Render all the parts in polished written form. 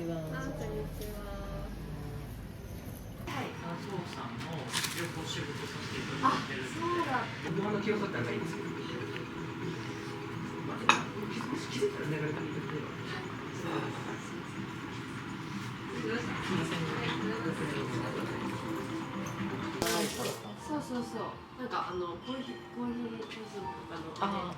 ちは。あ、こんにちは。はい、佐藤さんの両方仕事させていただいてるので、そうだ。僕の気を取ったらいいですよ。まあ、気づいたら流れたみたいで。すみません。そうそうそう。なんかコーヒーチョーズとかのあ、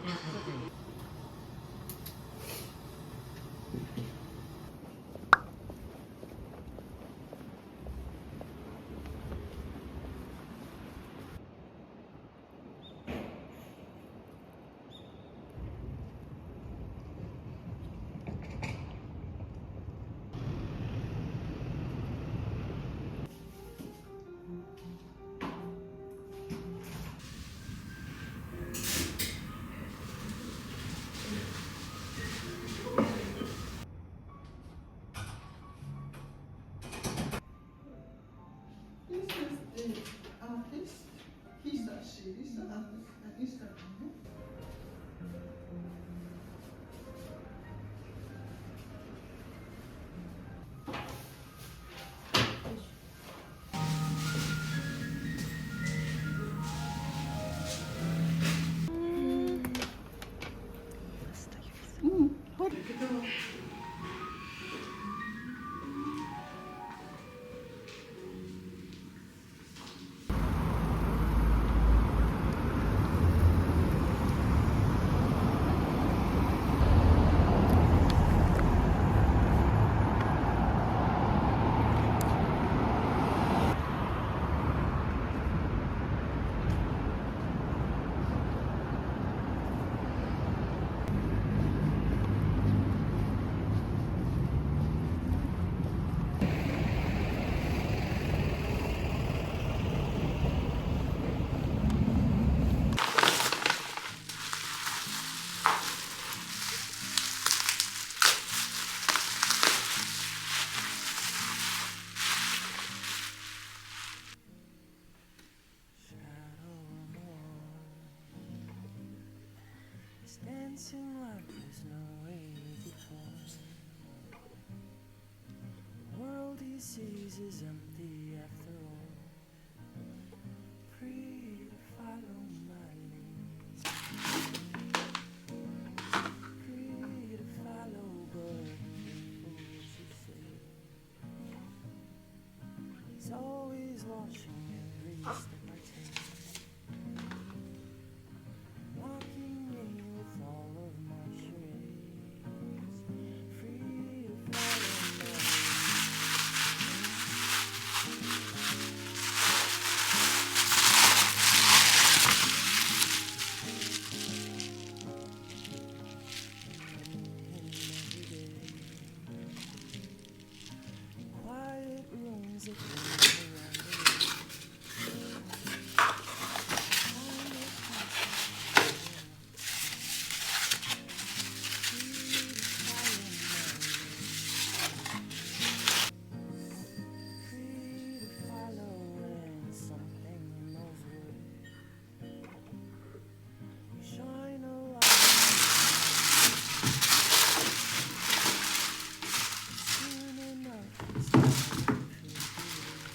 Dancing like there's no way before. The world he sees is empty after all. Free to follow my lead. Free to follow, but careful what you say. He's always watching every step I take. Mocking me with all of my charades. Free to follow my quiet rooms that free to follow in something knows what. You shine a light soon enough. It's time to feel good.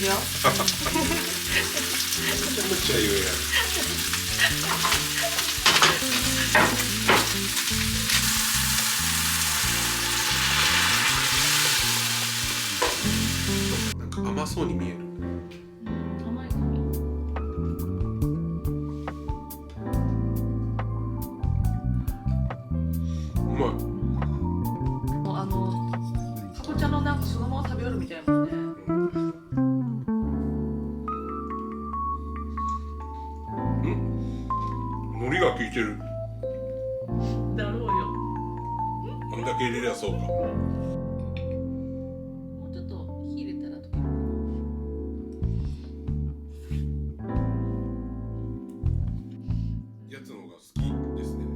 よ。めちゃめちゃ言うやん。なんか甘そうに見える。甘いかも。うまい。かぼちゃのなんかそのまま食べよるみたいもんね。海苔が効いてる。だろうよ。こんだけ入れりゃそうか。もうちょっと火入れたらとか。やつの方が好きですね。